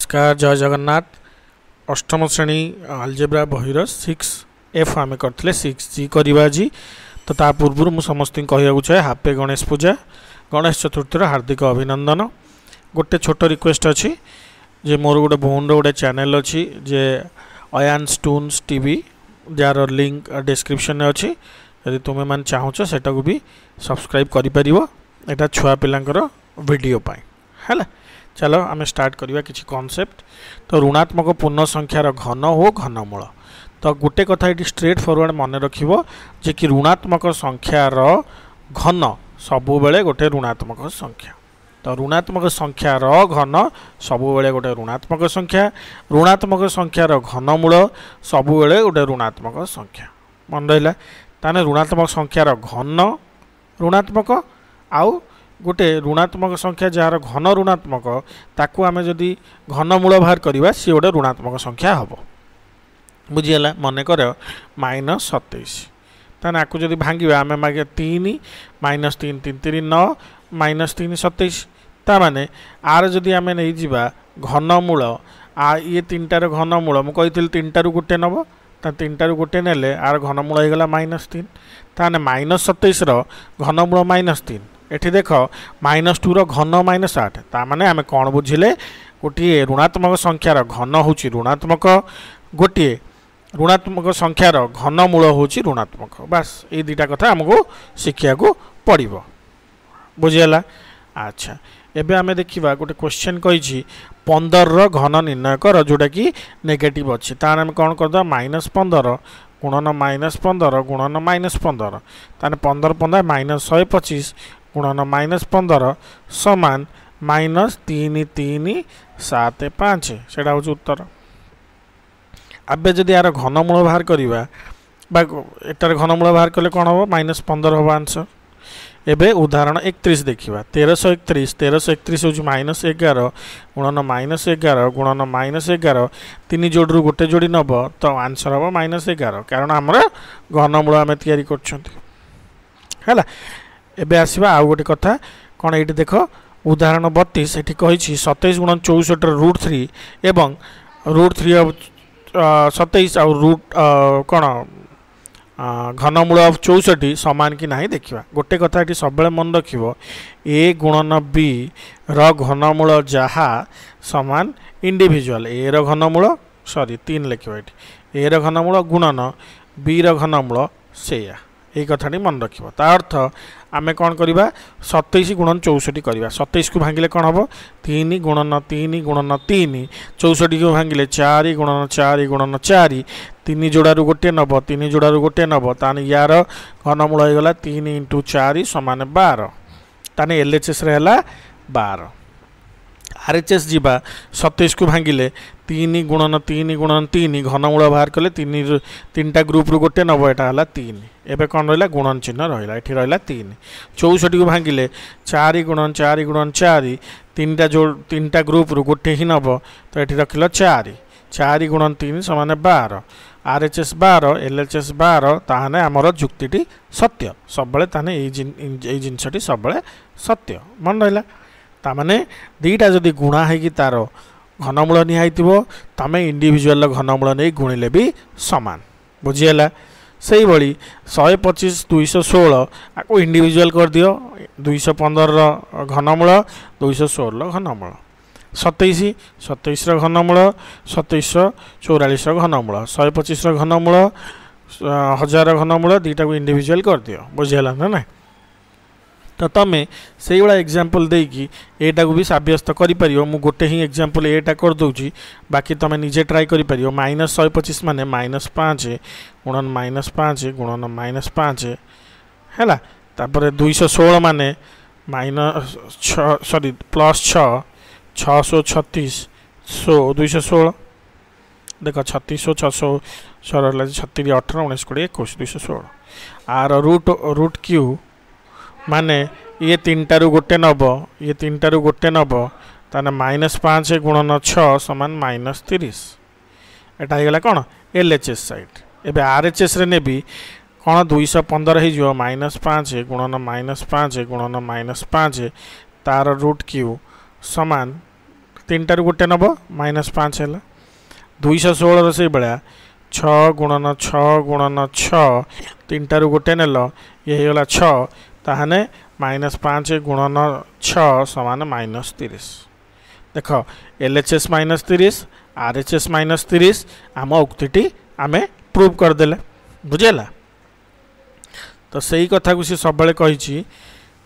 नमस्कार जय जगन्नाथ। अष्टम श्रेणी अलजेब्रा बहिर 6F आम करते 6G करवा आज। तो ता पूर्व मु समस्त कहूँ चाहे हापे गणेश पूजा गणेश चतुर्थी हार्दिक अभिनंदन। गोटे छोट रिक्वेस्ट अच्छी जे मोर गोटे भौन गोटे चैनल अच्छी जे अयान्स टून्स टीवी जार लिंक डिस्क्रिप्शन अच्छी। यदि तुम्हें मान चाहूच सेटा को भी सब्सक्राइब कर एटा छुआ पिलांकर वीडियो पाई है। चलो आम स्टार्ट करवा किसी कॉन्सेप्ट। तो ऋणात्मक पूर्ण संख्यार घन हो घनमूल। तो गोटे कथा ये स्ट्रेट फॉरवर्ड मन रखिबो जे कि ऋणात्मक संख्यार घन सबु बेले गोटे ऋणात्मक संख्या। तो ऋणात्मक संख्यार घन सबु बेले गोटे ऋणात्मक संख्या। ऋणात्मक संख्यार घनमूल सबु बेले गोटे ऋणात्मक संख्या। मन रहा ताने ऋणात्मक संख्यार घन ऋणात्मक आउ गोटे ऋणात्मक संख्या जार घन ऋणात्मक ताकू आमे जदि घनमूल बाहर करवा सी गोटे ऋणात्मक संख्या हम बुझीगला। मनकर -27 ताने आपको जदि भांगा आम मागे 3 -3 3 3 9 -3 27 ताने आर जदि आम नहीं जा घनमूल आ ये तीनटार घनमूल मुझे तीनटारू गोटे नब तीनटारू गोटे नेले आर घनमूल होगा -3 ताने -27 घनमूल -3 एठी देख -2 घन -8 ताने आम कौन बुझिले गोटे ऋणात्मक संख्यार घन हूँ ऋणात्मक गोटे ऋणात्मक संख्यार घनमूल हूँ ऋणात्मक। बास ये दुटा कथा आमको शिखा को पड़ो बुझीगला। अच्छा एबे आमे देखिबा गोटे क्वेश्चन कही 15 घन निर्णय कर जोटा कि नेगेटिव अच्छी तार आम कौन करद -15 गुणन -15 गुणन -15 ताने 15 15 -125 गुणन -15 समान -3 3 7 5 सेटा हूँ उत्तर। आबे जदि यार घनमूल बाहर करवा एटार घनमूल बाहर कले कौन हम -15 हम आंसर। एबे उदाहरण 31 देखिबा 1331 हूँ -11 गुणन -11 गुणन -11 तीन जोड़ू गोटे जोड़ी नब तो आंसर हम -11 कारण आमर घनमूल आम तैयारी कर। एबे आसीबा आउ गोटे कथा कौन ये देख उदाहरण 32 ये कही 27 गुण 64 √3 एवं √3 ऑफ 27 आउ रूट कौन घनमूल ऑफ 64 समान कि नहीं देखिबा। गोटे कथा ये सब मन रखिबो ए गुणन बी घनमूल जहा समान इंडिविजुअल ए घनमूल सॉरी 3 लिखिबा ए घनमूल गुणन बी घनमूल सेया यही कथाटी मन रखिबो। ता अर्थ आम कौन करवा 27 गुणन 64 करवा 27 को भांगिले कौन हम 3 गुणन 3 गुणन 3 64 को भांगिले 4 गुणन 4 गुणन 4 तीन जोड़ारू गोटे नब 3 जोड़ारू गोटे नब ताने यार घनमूल होगा 3 × 4 समान 12 ताने LHS रे हला 12। RHS जीवा 27 को भांगिले 3 गुणन 3 गुणन 3 घनमूल बाहर कले 3टा ग्रुप रू गोटे नब एटा हला 3 एबे कौन रहा गुणन चिन्ह रहा ये रहा 3 64 को भांगिले 4 गुणन 4 गुणन 4 तीनटा ग्रुप रू गोटे ही नब तो ये रखिल 4 गुणन 3 समान 12 RHS 12 LHS 12 ताहने आमर जुक्ति सत्य सब जिनसटी सब सत्य मन रहा। तामाने दीटा जदि गुणा है कि तार घनमूल निहाई तमें इंडिविजुअल घनमूल नहीं गुणिले भी समान बुझीगला। से भाई 125 216 आपको इंडिविजुअल कर दियो 215 घनमूल 216 घनमूल 27 घनमूल 2744 घनमूल 125 घनमूल 1000 घनमूल दीटा को इंडिविजुअल कर दियो बुझीगला ना ना। तो तुम्हें से भाया एग्जाम्पल देकी एटा को भी सब्यस्त कर गोटे ही एग्जाम्पल एटा कर दूची बाकी तुम्हें निजे ट्राई कर -125 माने -5 गुणन -5 गुणन -5 है तापर 216 माने +6 636 216 देख 36 600 36 18 19 20 21 216 आर रूट क्यू माने ये तीनटारू गोटे नब ये तीनटारू गोटे नब ताने -5 गुणन 6 समान -30 एटा होगा कौन LHS साइड। एबे RHS रे नेबी कौन 215 हो -5 गुणन -5 गुणन -5 तार रूट क्यू समान तीन टारू गोटे नब -5 है 216 से भाया 6 गुणन 6 गुणन 6 तीन टारू गोटे नेल ये होगा 6 ताहने -5 गुणन 6 समान -30 देख LHS -30 RHS -30 आम उक्ति आम प्रूव करदे बुझेगा। तो सही कथा को सी सब कही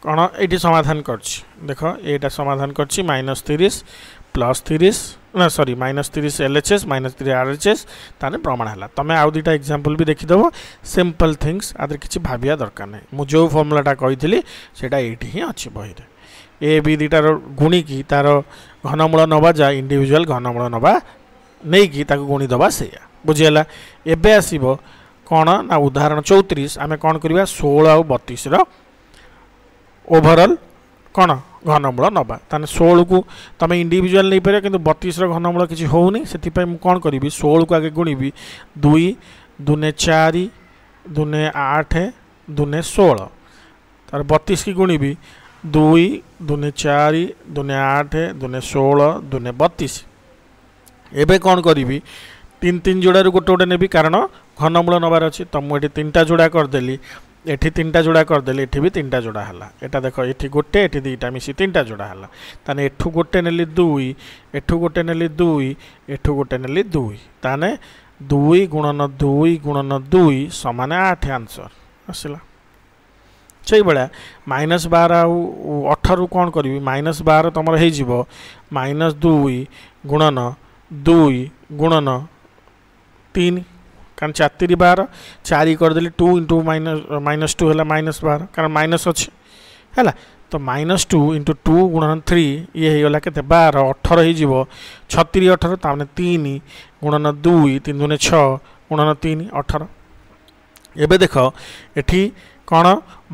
कौन ये समाधान कर देख यहाँ समाधान कर -30 +30 ना सॉरी -30 LHS -3 RHS ताने प्रमाण है। तुम आउ दुटा एग्जांपल भी देखीदेव सिंपल थिंग्स आदि किसी भाविया दरकार नहीं मुझे जो फर्मुलाटा कही सेटा ये ही अच्छी बही ए बी दुटार गुणिकी तार घनमूल नवा जा इंडिविजुअल घनमूल नवा नहीं कि गुणी दबा से बुझीगला। एबे आसीबो कौन ना उदाहरण 34 आम कौन करवा 16 और 32 ओभरऑल कौन घनमूल नवा ताने 16 को तुम इंडिविजुअल नहीं पार कि 32 घनमूल किसी होनी से कौन करी 16 को आगे गुणिबी 2 दूने 4 दूने 8 दूने 16 तार 32 की गुणिबी 2 दूने 4 दूने 8 दूने 16 दूने 32 एबे कौन करी 3 जोड़ारू गोटे गोटे नेबी कारण घनमूल नबार अच्छी तो मुझे 3टा जोड़ा करदेली एठी 3टा जोड़ा करदेली एठी भी 3टा जोड़ा है यहाँ देख ये गोटे ये 2टा मिसी 3टा जोड़ा है ताने एठू गोटे नेली 2 एठू गोटे नेली 2 एठू गोटे नेली 2 ताने 2 गुणन 2 गुणन 2 समान 8 आंसर आसला। से भाया -12 आउ 18 कौन करी -12 तुम हो -2 गुणन 2 गुणन 3 कारण 4 12 4 करदेली 2 इंटू -2 है -12 कारण माइनस अच्छे है तो -2 इंटू 2 गुणन 3 ये होगा के 12 18 हो 36 18 ताने 3 गुणन 2 3 दूने 6 गुणन 3 18 एबे देख एठी कौन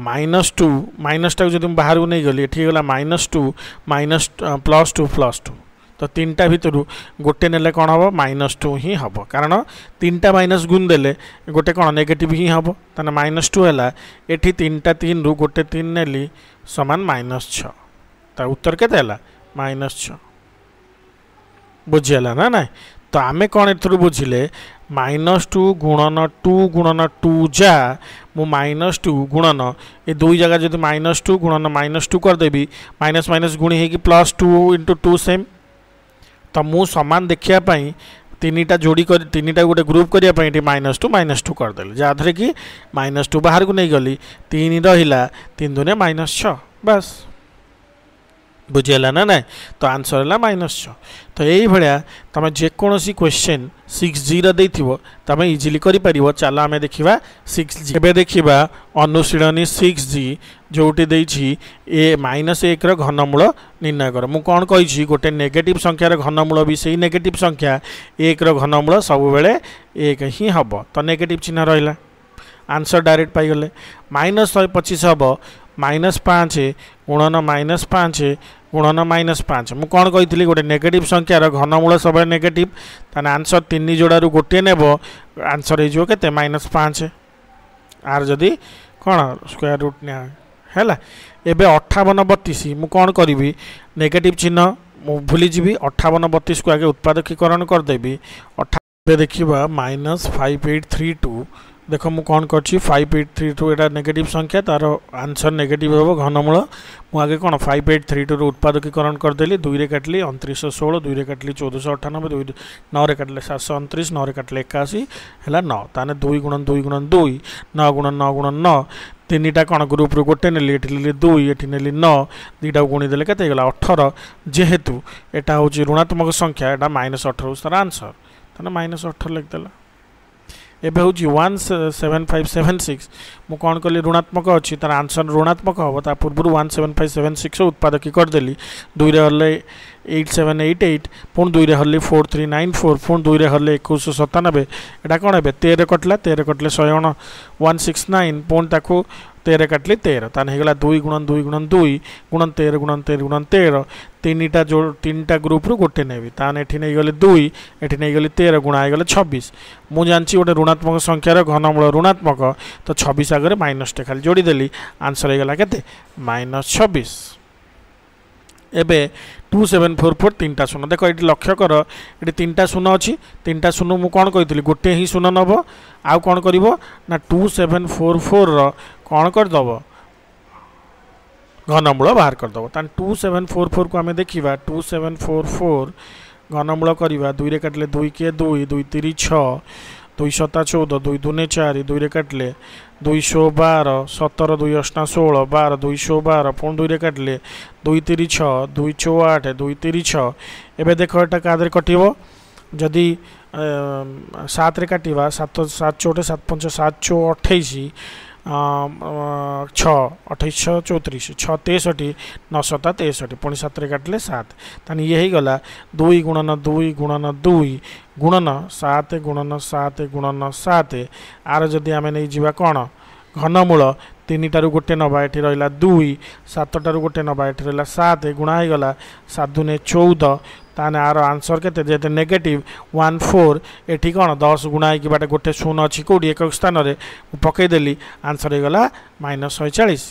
-2 माइनस टाक जब बाहर को नहीं गली ये गला -2 +2 तो 3टा भितर गोटे नेले कौन हम -2 ही हम कारण 3टा माइनस गुण देले गोटे कौन नेगेटिव ही हम ताने -2 है ये 3टा 3 रु गोटे 3 नेली समान -6 ता उत्तर के -6 बुझीगला ना ना। तो आमे कौन एथरू बुझिले -2 गुणन 2 गुणन 2 जा मु -2 गुणन ये 2 जगह जब -2 गुणन -2 करदेवी माइनस माइनस गुणी है कि +2 इंटू 2 सेम तो मु समान देखापी 3टा जोड़ी कर 3टा गोटे ग्रुप करने -2 करदेली जहाँद्रे कि -2 बाहर को नहीं गली 3 रहा 3 दूने -6 बस बुझीगला ना ना। तो आंसर है -6 तो यही भाया तुम जेकोसी क्वेश्चन 6G रही तुम इजिली कर चल आम देखा 6G एवं देखा अनुशीलनी 6G जोटी ए -1 घनमूल निर्णय कर मु कौन कही गोटे नेगेटिव संख्यार घनमूल भी से नेगेटिव संख्या 1 घनमूल सब बेले 1 ही हम तो नेगेटिव चिन्ह रहा आंसर डायरेक्ट पाईगले -125 हम -5 गुणन -5 गुणन -5 मु कौन कही गोटे नेगेटिव संख्यार घनमूल सब नेगेटिव ताने आंसर 3 जोड़ारू गोटे नेब आंसर हो के -5 आर जदि कौन स्क्वायर रूट है एबे 58 32 मु कौन करी नेगेटिव चिन्ह मु भूली जी 58 32 को आगे उत्पादकीकरण करदेवी देखा -5832 देख मु कौन कर 5832 एटा नेगेटिव संख्या तार आंसर नेगेटिव हम घनमूल मु आगे कौन 5832 उत्पादकीकरण करदेली 2 रे काटली 2916 2 रे काटली 1498 2 9 रे काटले 729 9 रे काटले 81 है 9 ताने 2 गुणन 2 गुणन 2 9 गुणन 9 गुणन 9 3टा कौन ग्रुप रू गोटे नेली एठी नेली 2 एठी नेली 9 2टा गुणी देले केते गला 18 जेहेतु एटा होची ऋणात्मक संख्या एटा -18 तार आंसर ताने -18 लिख देला। एबे हूँ 17576 मु कौन कली ऋणात्मक अच्छी तार आंसर ऋणात्मक हम ता पूर्व 17576 उत्पादकी करदेली 2 रे हल्ले 8788 पुणी 2 रे हल्ले 4394 पुणी 2 रे हल्ले 2197 एटा कौन है 13 कटला 13 कटले 169 पुणी ताकू 13 काटली 13 तान होगा 2 गुणन 2 गुणन 2 गुणन 13 गुणन 13 गुणन 13 3टा जो 3टा ग्रुप रू गोटे नेबी तान एठी नहीं गले 2 एठी नहीं गले 13 गुणा हो गले 26 मु जानची गोटे ऋणात्मक संख्यार घनमूल ऋणात्मक तो 26 आगे माइनस टे खाली जोड़ी देली आंसर हो गला केते -26। एबे 2744 तीनटा शून्य देख ये लक्ष्य कर ये तीनटा शून्य अच्छी तीनटा शून्य मुझे कौन कही गोटे ही शून्य नब आउ कौन कर 2744 कौन करदेव घनमूल बाहर करदेव 2744 को आम देखा 2744 घनमूल करवा 2 काटिले 2 के 2 2 3 6 2 7 14 2 2 4 2 काटिले 212 17 2 8 16 12 212 पुणी 2 काटिले 2 3 6 2 4 8 2 3 6 एवं देख एटा क्या कटो जदि 7 रे काटिबा 7 7 4 7 5 7 4 28 6 28 6 34 6 63 9 7 63 पुणी 7 रे काटिले 7 तानी ये ही गला 2 गुणन 2 गुणन 2 गुणन 7 गुणन 7 गुणन 7 आर जदि आम नहीं जावा कौन घनमूल 3 टारू गोटे नवा ये रहा 2 7 टारू गोटे नवा ये रहा 7 गुणा हो गला 7 दूने 14 ताने आर आंसर के जेते नेगेटिव 14 एठी कौन 10 गुणा हो बाटे गोटे शून्य अच्छी कौटी एक स्थान में पकईदेली आंसर हो गला -46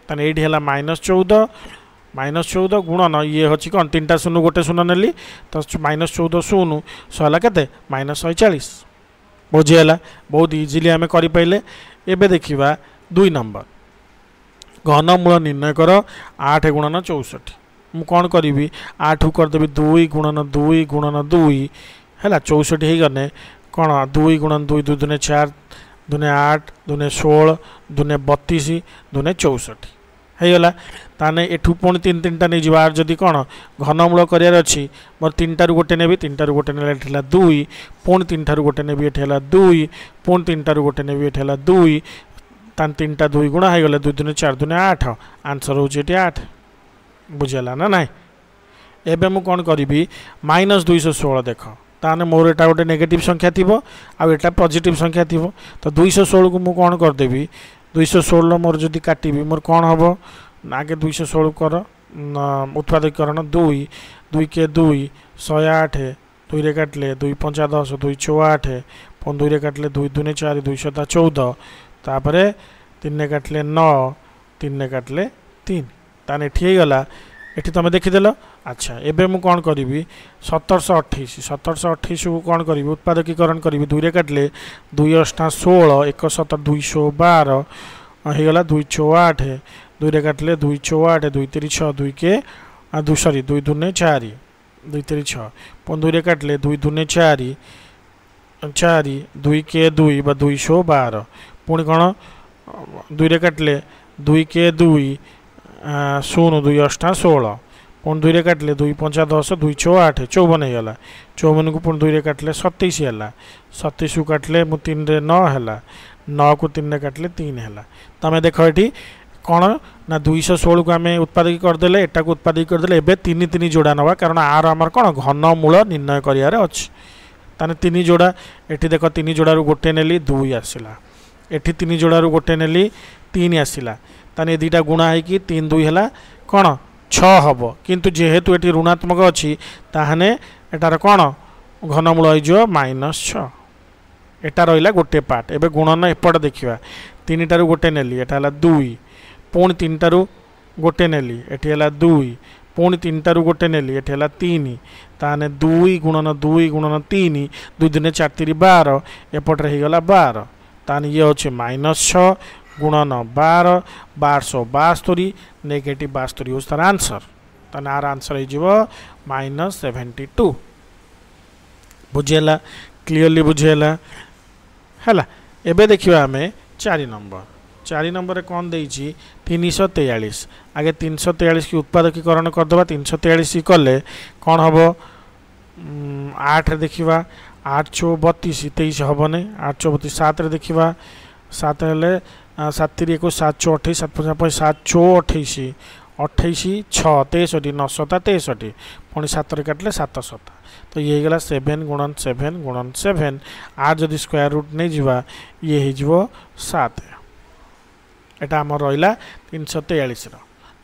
ताने ये है -14 गुणन ये हूँ कौन 3टा शून्य गोटे शून्य नेली तो -14 शून्य सहला के -46 बुझीगला बहुत इजिली आम करें। एबे देखिबा 2 नंबर घनमूल निर्णय कर 8 गुणन 64 मु कौन करी 8 को करदेवी 2 गुणन 2 गुणन 2 है 64 हो गने कौन 2 गुणन 2 2 दूने 4 दूने 8 दूने 16 दूने 32 दूने 64 होगा ताने एठू पुणी 3 नहीं जावार जदि कौन घनमूल करार अच्छी मोर 3 टारू गोटे नेबी 3 टारू गोटे ने 2 पुणी 3 टारू गोटे नेबी ये 2 पुणी 3 टारू गोटे नेबी ये 2 तान 3टा 2 गुणा हो गले 2 दूने 4 दूने 8 आंसर हूँ ये 8 बुझेगा ना नाई एबे मु कौन करी -216 देख ताने मोर एटा गोटे नेगेटिव संख्या थी आटा पॉजिटिव संख्या थी तो 216 को मु कौन करदेवी 216 मोर जदि काटी मोर कौन हम आगे 216 कर उत्पादकरण 2 2 के 2 108 2 रे काटिले 2 5 10 2 6 8 पुणी 2 रे काटिले 2 दूने 4 2 7 14 तापरे 3 रे काटिले 9 3 रे काटिले 3 ताने ठीक गला एठी तुम देखीदेल। अच्छा एबे मु कौन करी 1728 को कौन करी उत्पादकीकरण करी 2 रे काटिले 2 8 16 1 7 212 होगला 2 6 8 2 रे काटिले 2 6 8 2 3 6 2 के 2 सॉरी 2 दूने 4 2 3 6 पुणी 2 रे काटिले 2 दूने 4 4 2 के 2 212 पुणी कौन 2 रे काटिले 2 के 2 0 2 8 16 पुणी 2 रे काटिले 2 5 10 2 6 8 54 होगा 54 को पुणी 2 रे काटिले 27 है 27 को काटिले मु 3 रे 9 है 9 को 3 रे काटिले 3 है तुम देख ये कौन ना 216 को आम उत्पादक करदे एटा को उत्पादक करदे एबे 3 3 जोड़ा नवा कारण आर आमर कौन घनमूल निर्णय करार अच्छी ताने 3 जोड़ा एटी देख 3 जोड़ारू गोटे नेली 2 आसला एटी 3 जोड़ारू गोटे नेली 3 आसला ताने 2टा गुणा होगी 3 2 है कौन 6 हम किंतु जेहेतु ये ऋणात्मक अच्छी ताहने एटार कौन घनमूल हो -6 एटा रहा गोटे पार्ट एबे गुणन एपट देखा 3 टारू गोटे नेली एटा 2 पुणी 3 टारू गोटे नेली एटी 2 पुणी 3 टारू गोटे नेली एटी 3 ताने 2 गुणन 2 गुणन 3 2 दिने 4 3 12 एपटे होगला 12 ताने ये हूँ -6 गुणन 12 1272 नेगेटिव 72 हूँ तार आंसर ताने आर आंसर हो -72 बुझेला क्लीयरली बुझेला है। एबे देखिए आम 4 नंबर कौन देइछि 343 आगे 343 की उत्पादकीकरण करदे 343 कले कौन हम 8 देखा 8 6 32 23 हम नहीं 8 6 32 7 देखा 7 हेले 7 3 1 7 6 28 7 5 7 6 28 28 6 63 9 7 63 पुणी 7 रे काटिले 7 7 तो ये गला 7 गुणन 7 गुणन 7 आर जदि स्क्वायर रूट नहीं जावा ये हो 7 एटा आम रहा 343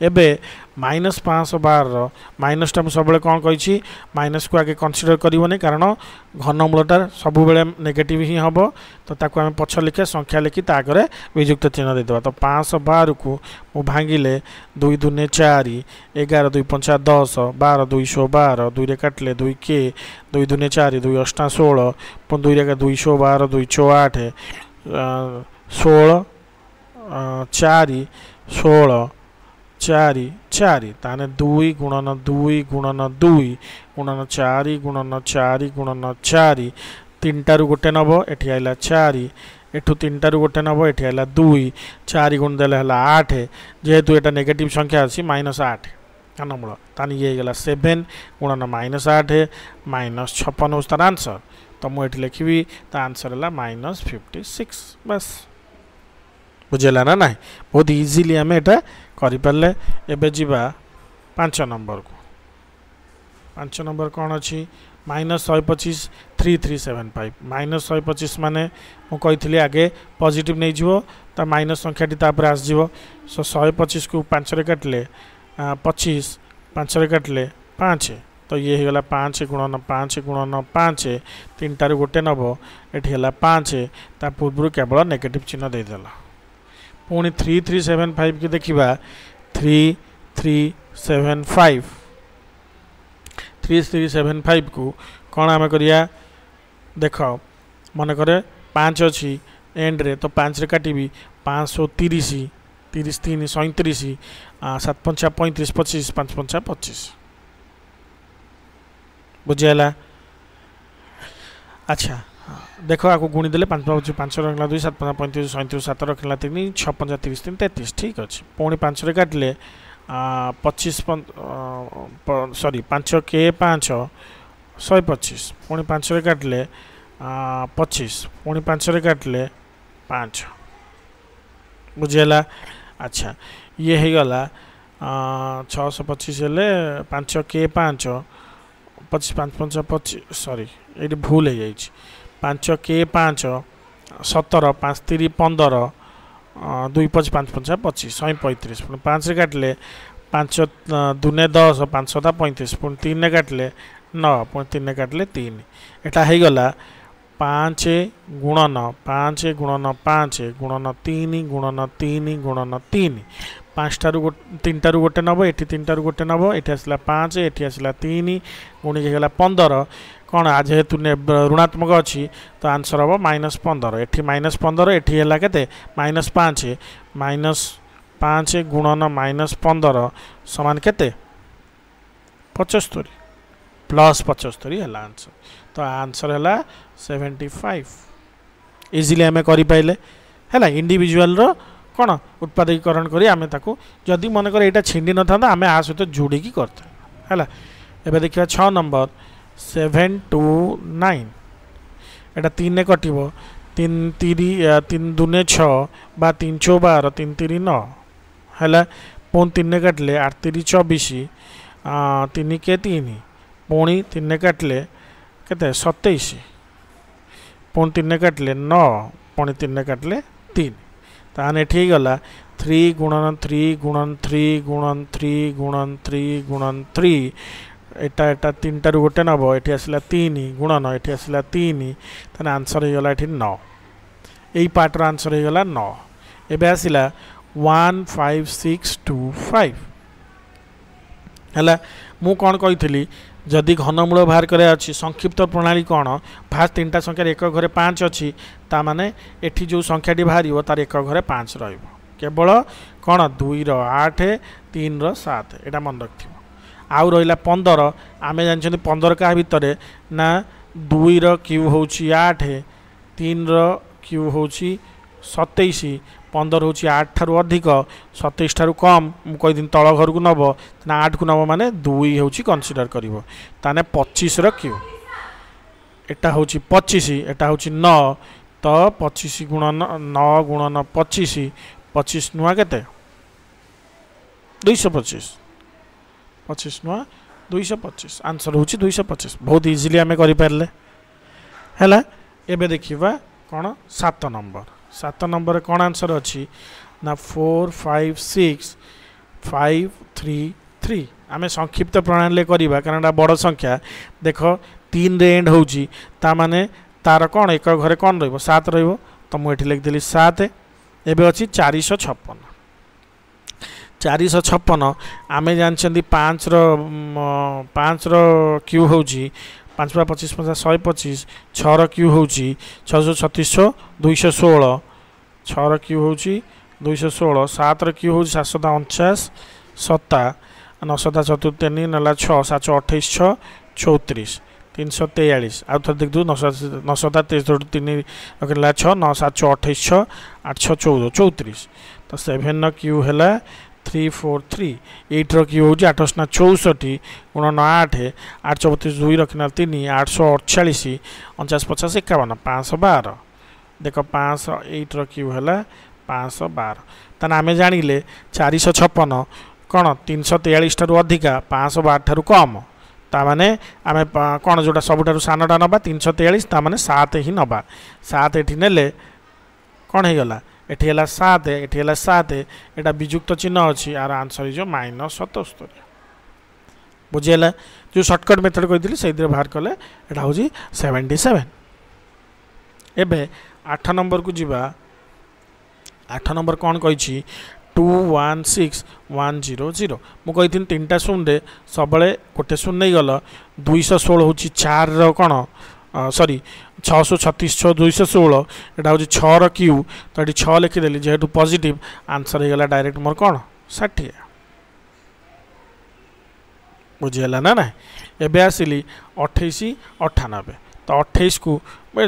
एबे -512 माइनसटा मुझे सब कौन कही माइनस को आगे कनसीडर करनी कारण घनमूलटा सब नेगेटिव ही हम तो ताको आम पछ लिखे संख्या लिखी ताकरे विजुक्त चिन्ह देदेबा तो 512 को मु भांगिले 2 दूने 4 11 2 5 10 12 212 2 रे काटले 2 के 2 दूने 4 2 8 16 2 रे 212 2 8 16 4 16 4 4 ताने 2 गुणन 2 गुणन 2 गुणन 4 गुणन 4 गुणन 4 तीन टारू गोटे नब एठी आइला 4 एठू तीन टारू गोटे नब एठी आइला 2 4 गुण देले हला 8 जेहेतु एटा नेगेटिव संख्या अछि -8 घनमूल ताने ये गला 7 गुणन -8 -56 उस तार आंसर तो मु एठी लिखिबी ता आंसर हला -56 बस बुझेला ना नहीं बहुत इजीली आम एटा करि परले एबे जिबा 5 नंबर को 5 नंबर कौन अच्छी -125 3375 -125 माने मु कही आगे पॉजिटिव नहीं जीवो ता माइनस संख्याटी तापर आसजिवो सो 125 को 5 रे काटले 25 5 रे काटले 5 तो ये गला 5 गुणन 5 गुणन 5 तीन टारू गोटे नब एठी हला 5 ता पूर्व केवल नेगेटिव चिन्ह दे देला पुणी 3375 की देखिबा 3375 3375 को कौन आम करिया देख मन करे 5 अच्छी एंड रे तो 5 रे काटिबी 530 30 3 37 7 5 35 25 5 5 25 बुझेला अच्छा देख आपको गुणी देले 5 5 रखला 2 7 5 35 37 7 रखला 3 6 5 30 3 33 ठीक अच्छे पुणी 5 रे काटले 25 सॉरी 5 के 5 125 पुणी 5 रे काटले 25 पुणी 5 रे काटले 5 बुझेला अच्छा ये हो गला 625 हेले 5 के 5 25 5 5 25 सॉरी ये भूल हो 5 के 5 17 5 3 15 2 5 5 5 25 135 पुणी 5 रे काटले 5 दूने 10 5 7 35 पुणी 3 रे काटले 9 पुणी 3 रे काटले 3 एटा हो गला 5 गुणन 5 गुणन 5 गुणन 3 गुणन 3 गुणन 3 5 टारू 3 टारू गोटे नब एठी 3 टारू गोटे नब एठी आसला 5 एठी आसला 3 गुणी गला 15 कौन आज जेहेतु ऋणात्मक अच्छी तो आंसर हम -15 एठी -15 एठी है केते -5 -5 गुणन -15 समान केते 75 प्लस 75 है आंसर तो आंसर है 75 इजिली आम करें है इंडिविजुअल रो कौन उत्पादकीकरण करी आमे ताको जदि मन कर एटा छिंडी न था आमे आ सहित जोड़ी करते है एबे देखिया 6 नंबर 729 एटा 3 ने कटिबो 3 दूने 6 बा 3 चौ 12 3 3 9 है पुणी 3 ने काटले 8 3 24 3 के 3 पुणी 3 ने काटले केते 27 पुणी 3 ने काटले 9 पुणी 3 ने काटले 3 ताने ठीक गला 3 गुणन 3 गुणन 3 गुणन 3 गुणन 3 गुणन 3 एटा एटा 3 टारू गोटे नब एठी आसला 3 गुणन एठी आसला 3 ताने आंसर हो गला एठी 9 एई पार्टर आंसर हो गला 9 एबे आसिला 15625 हला मु कोन कहितली जदि घनमूल बाहर करे अछि संक्षिप्त प्रणाली कौन फास्ट 3टा संख्या एक घरे 5 अच्छी ता माने एठी जो संख्याटी बाहर तार एक घरे 5 रहिबो केवल कौन 2 रो 8 3 रो 7 एटा मन रखिबो आउ रहिला 15 आमे जानछन 15 का भितर ना 2 रो क्यू होची 8 3 रो क्यू होची 27 15 होची 8 ठारू अधिक 27 ठारू कम मु कहि दिन तळ घर को नब ना 8 को नब माने 2 होची कंसीडर करिवो ताने 25 रो क्यू एटा होची 25 एटा होची 9 तो 25 गुणन 9 गुणन 25 25 नुआ केते 225 25 नुआ 225 आंसर होची 225 बहुत इजीली आमे करि परले हैला एबे देखिबा कोन 7 नंबर 7 नंबर कौन आंसर अच्छी ना 4 5 6 533 आमे संक्षिप्त प्रणाली करवा कारण बड़ संख्या देख 3 रे एंड होची ता माने तार कौन एक घरे कौन रहिबो 7 रहिबो तो मुझे लिखिदेली 7 एबे अच्छी 456 456 आमे जानछंदी 5 रो क्यू होची 5 × 25 = 125 6 रो क्यू होची 636 216 6 रो क्यू होची 216 7 रो क्यू होची 749 7 9 7 3 नला 6 7 28 6 34 343 आउ थे देख दू 9 7 3 रखला 6 9 7 28 6 8 6 14 34 तो 7 रो क्यू हैला 343 8 रो क्यू होची 8 × 64 × 8 8 34 2 रखना 3 848 49 50 51 512 देख 508 रो क्यू हैला 512 ताने आमे जानिले 456 कौन 343 ठारू अधिका 512 ठारू कम ता माने आमे कौन जोटा सबुठारू सानटा नबा 343 ता माने 7 ही नबा 7 एठी नेले कौन हे गला एठी हला 7 एठी हला 7 एटा विजुक्त चिन्ह अछि आर आंसर इज -77 बुझियला जो शॉर्टकट मेथड कहितली सेइदरे बाहर कले एटा होजी 77 एबे 8 नंबर को जिबा 8 नंबर कौन कहिछि 216100 मु कही 3टा शून्य सबले गोटे शून्य नहीं गल 216 हूँ 4 कौन सॉरी 636 6 216 एटा हूँ 6 रो क्यू तो ये 6 लिखिदेली जेहेतु पॉजिटिव आंसर हो गला डायरेक्ट मोर कौन 60 बुझीगला ना ना एबे आसिली 28 98 तो 28 को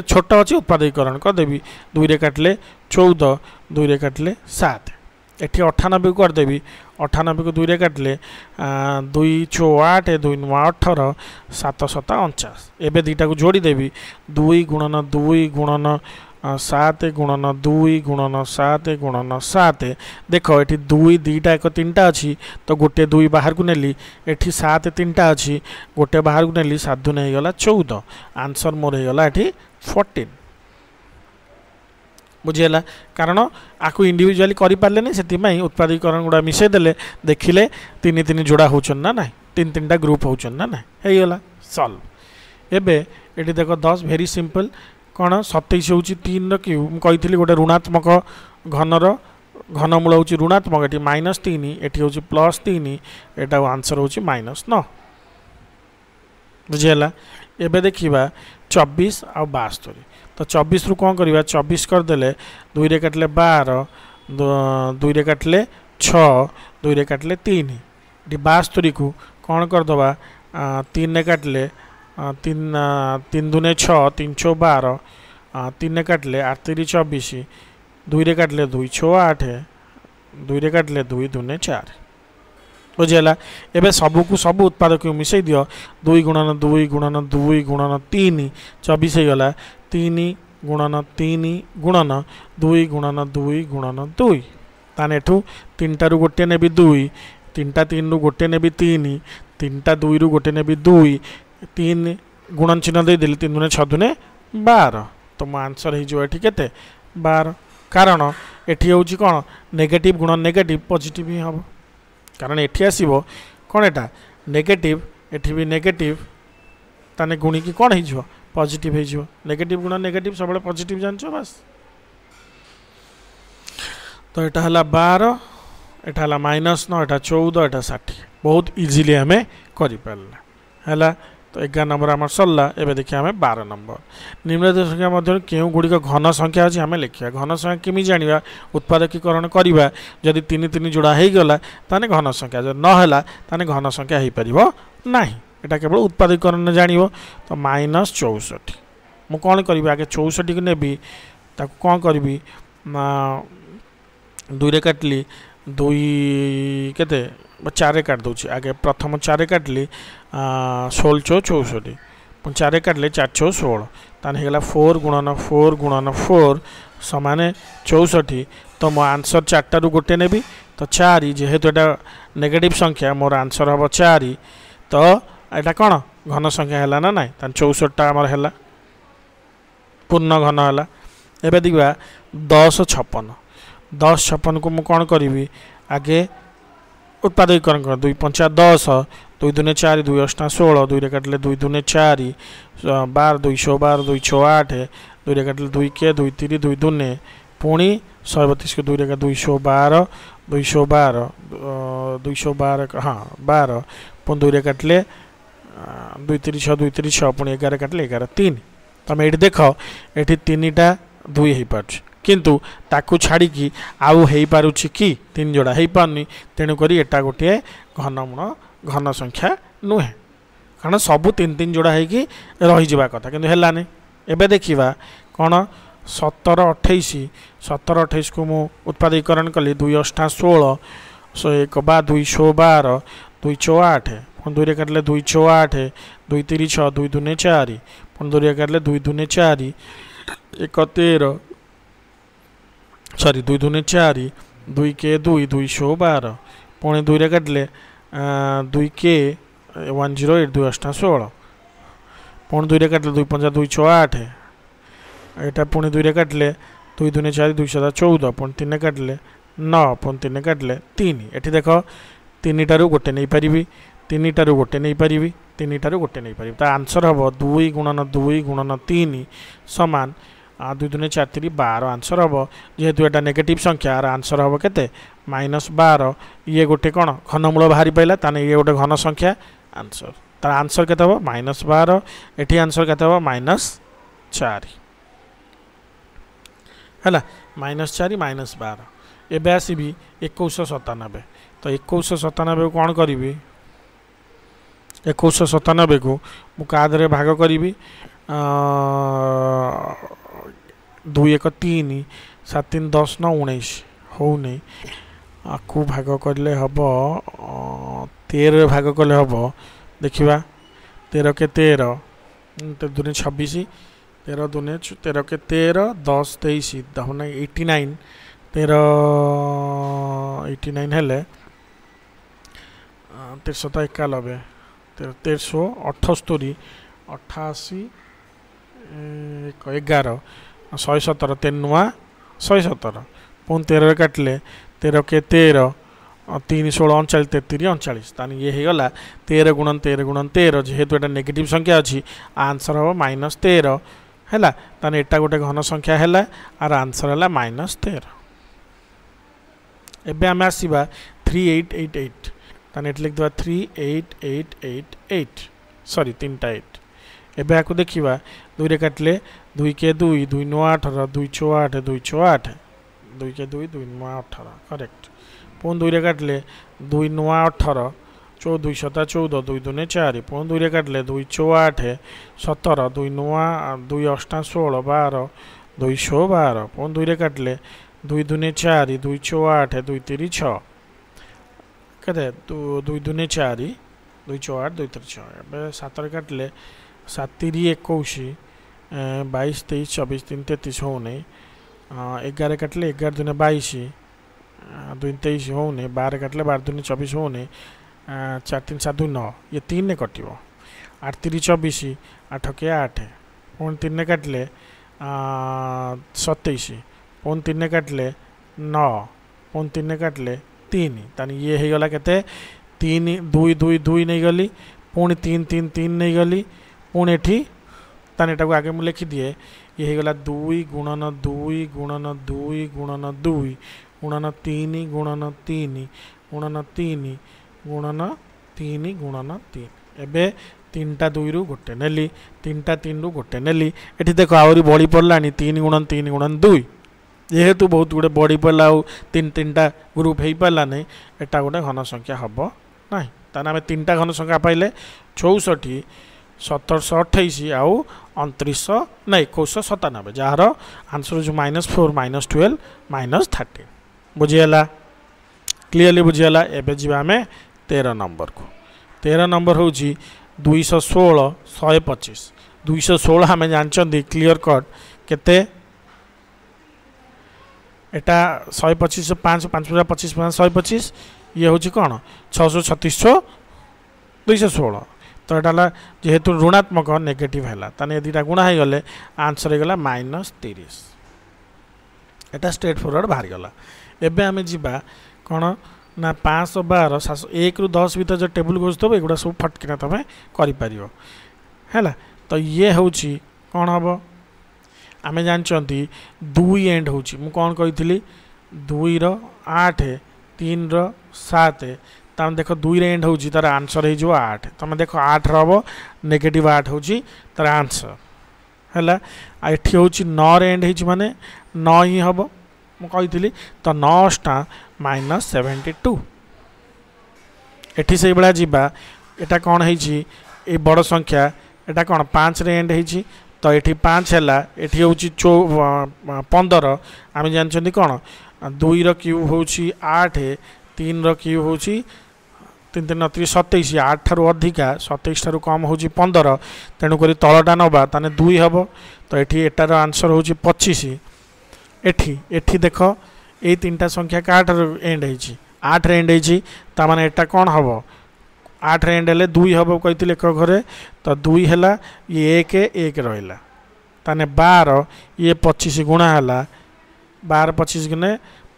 छोट अच्छी उत्पादीकरण करदेवी 2 रे काटले 14 2 रे काटले 7 एठी 98 को करदेवी 98 को 2 रे काटले 2 6 8 2 9 18 7 7 49 एबे दीटा को जोड़ी देवी 2 गुणन 2 गुणन 7 गुणन 2 गुणन 7 गुणन 7 देख एठी 2 दीटा एक 3टा अच्छी तो गोटे 2 बाहर को नेली एठी 7 3टा अच्छी गोटे बाहर को नेली 7 दूने हो गला 14 आंसर मोर हो गला एठी 14 बुझीगला कारण आपको इंडिविजुअली करें से उत्पादीकरण गुड़ा मिसई देले देखिले 3 3 जोड़ा होचन ना ना 3 3टा ग्रुप होचन ना ना गला सॉल्व एबे एटी देख 10 वेरी सिंपल कौन 27 हूँ 3 क्यू मुझे गोटे ऋणात्मक घनर घनमूल हूँ ऋणात्मक ये -3 एटी हूँ +3 एटा आंसर हूँ -9 बुझीगला एबे देखिबा 24 आ 72 तो 24 रु कौन करवा 24 करदे 2 रे काटले 12 2 रे काटले 6 2 रे काटले 3 ये 72 को कौन करदबा 3 रे काटले 3 दूने 6 3 6 12 3 रे काटले 8 3 24 2 रे काटले 2 6 8 2 रे काटले 2 दूने 4 बुझीगला एबे सबू को सब उत्पादक मिसई दियो 2 गुणन 2 गुणन 2 गुणन 3 24 हो गला 3 गुणन 3 गुणन 2 गुणन 2 गुणन 2 ताने एठू 3टा रु गोटे नेबी 2 3टा 3 रु गोटे नेबी 3 3टा 2 रु गोटे नेबी 2 3 गुणन चिन्ह दे देली 3 दूने 6 दूने 12 तो मो आंसर हो जो एठी केते 12 कारण एठी होची कोन नेगेटिव गुणन नेगेटिव पॉजिटिव ही हम कारण एठी आसीबो कोन एटा नेगेटिव एठी भी नेगेटिव ताने गुणी की कोन हिजो पॉजिटिव हिजो नेगेटिव गुण नेगेटिव सब पॉजिटिव जानछो बस तो एटा हला 12 एटा हला -9 एटा 14 एटा 60 बहुत इजीली हमें करि परला हला तो 11 नंबर आम सरला एबे देखिए आम 12 नंबर निम्नलिखित संख्या मध्य केउ गुड़िक घन संख्या अच्छी आम लिखा घन संख्या केमी जाना उत्पादकीकरण करवा जदि 3 3 जोड़ा हो गला ताने घन संख्या जब नहला ताने घन संख्या हो पार ना एटा केवल उत्पादकीकरण जान तो -64 मु कौन करी आगे 64 को नेबी ताको कौन करी 2 रे काटली 2 केते 4 रे काट दूची आगे प्रथम 4 रे काटली 16 चौ 64 पुणी 4 रे काटले 4 चौ 16 ताने हेगला 4 गुणन 4 समान 64 तो मो आंसर 4टा रु गोटे नेबी तो 4 जेहेतु एटा नेगेटिव संख्या मोर आंसर हम 4 तो एटा कौन घन संख्या है ना ना 64टा आमर है पूर्ण घन है एबे देखा 10 56 को मु कौन करी आगे उत्पादकीकरण कर 2 पंचा 10 2 दूने 4 2 8 16 2 रे काटले 2 दूने 4 12 212 2 6 8 2 रे काटले 2 के 2 3 2 दूने पुणी 132 को 2 रे का 212 हाँ 12 पुणी 2 रे काटले 2 3 6 2 3 6 पुणी 11 काटले 11 3 तुम ये देख ये 3टा 2 हो पार्छ किंतु ताकू छाड़ी आउ हो पारुछि कि 3 जोड़ा हो पारनी तेणुक एटा गोटे घनमूल घन संख्या नुहे कारण सबू 3 जोड़ा होगी रही कथा किंतु हेलानी एबे देखिबा कौन 17 28 17 28 को मु उत्पादीकरण कली 2 8 16 1 बा 212 2 6 8 पुणी 2 रे काटले 2 6 8 2 3 6 2 दूने 4 पुणी 2 रे काटले 2 दूने 4 1 13 सॉरी 2 दूने 4 2 के 2 212 पुणी 2 रे काटले 2 के 108 2 8 16 पुणी 2 रे काटले 2 5 2 6 8 एटा पुणी 2 रे काटले 2 दूने 4 2 7 14 पुणी 3 काटले 9 पुणी 3 काटले 3 एठी देखो 3टारू गोटे नहीं पारिबी 3टारू गोटे नहीं पारिबी 3टारू गोटे नहीं पारिबी ता आंसर हबो 2 गुणन 3 समान 2 दूने 4 3 12 आंसर हबो जेहेतु एटा नेगेटिव संख्या आर आंसर हबो केते -12 ये गोटे कोन घनमूल बाहरी पाइला ताने ये गोटे घन संख्या आंसर तार आंसर केते हबो -12 एठी आंसर केते हबो -4 हैला -4 -12 एबे आसीबी 2197 तो 2197 को कौन करी 2197 को मु कादरे भाग करी 2 1 3 7 3 10 9 19 हो नहीं आपको भाग करले हम 13 भाग कले हम देखा 13 के 13 दूने 26 13 दूने 13 के 13 10 23 दहना 89 13 89 हेले 1391 1378 88 11 117 3 नुआ 117 पुणी 13 काटले 13 के 13 3 16 39 33 39 तानी ये हो गला 13 गुणन 13 जेहेतु एटा नेगेटिव संख्या अच्छी आंसर हम -13 है ताने एटा गोटे घन संख्या है आर आंसर है -13 एबे आम आसवा 3888 ताने एट लिख दवा 38888 सॉरी 3टा 8 एबे आकु देखिबा 2 रे काटले 2 के 2 2 9 18 2 6 8 2 6 8 2 के 2 2 9 18 करेक्ट पुणी 2 रे काटले 2 9 18 2 7 14 2 दूने 4 पुणी 2 रे काटले 2 6 8 17 2 9 2 8 16 12 2 12 पुणी 2 रे काटले 2 दूने 4 2 6 8 2 3 6 केते 2 दूने 4 2 6 8 2 3 6 एबे 7 रे काटले 7 3 21 22 23 24 3 33 हो नहीं 11 काटले 11 दूने 22 2 23 हो नहीं 12 काटले 12 दूने 24 हो नहीं 4 3 7 2 9 ये 3 ने कटिवो 8 3 24 8 के 8 पुणी 3 ने काटले 27 पुणी 3 ने काटले 9 पुणी 3 ने काटले 3 तानी ये हो गला केते 3 2 2 2 नहीं गली पुणी 3 3 3 नहीं गली पुणी एठी ताने एटा को आगे मु लिखि दिए ये हो गला 2 गुणन 2 गुणन 2 गुणन 2 गुणन 3 गुणन 3 गुणन 3 गुणन 3 गुणन 3 एबे 3टा 2 रु गोटे नेली 3टा 3 रु गोटे नेली एठी देखो आउरी बड़ी पड़लानी 3 गुणन 3 गुणन 2 जेहेतु बहुत गुड़े बड़ी पड़ला 3टा ग्रुप हो पारा नहीं एटा गोटे घन संख्या हम ना ताने आम 3टा घन संख्या पाइले 64 1728 आउ 29 ना 2197 जार आंसर जो -4 -12 -13 बुझीगला क्लीयरली बुझीगला एबे जीवा आम 13 नंबर को 13 नंबर हूँ 216 125 216 आम जानते क्लीयर कट केते एटा 125 5 5 25 125 ये हूँ कौन 636 216 तो यहाँ जेहेतु ऋणात्मक नेगेटिव है ताने दुटा गुणा हो गले आंसर होगा -30 एटा स्ट्रेट फॉरवर्ड बाहरी गला एबे आमे जिबा कौन ना 512 1 ରୁ 10 भर जो टेबुल खोजुव एगुड़ा सब फटकिना तुम कर तो ये हूँ कौन हम आम जानते 2 एंड हूँ मुझे कौन कही 2 ର 8 3 ର 7 तमें देख 2 रे एंड हूँ तार आंसर हो 8 तुम देख 8 हम नेगेटिव 8 हूँ तार आंसर है ये हूँ 9 रे एंड हो माने 9 ही हम मुझे तो 9टा -72 एटी से भाया जीवा एटा कौन है बड़ संख्या एटा कौन 5 रे एंड हो तो ये 5 है ये हूँ 15 आम जानते कौन 2 ର क्यूब हूँ 8 3 ର क्यूब हूँ 3 3 27 8 ठारू अधिका 27 ठारू कम हूँ 15 तेणुक तलटा नवा ताने 2 हम तो ये एटार आंसर हूँ 25 एठी देख ये 3टा संख्या क्या एंड हो 8 रे एंड हो माने एटा कौन हम 8 रे एंड हेले 2 हम कही एक घरे तो 2 है ये 1 रहा ताने 12 ये 25 गुणा है 12 25 गुणे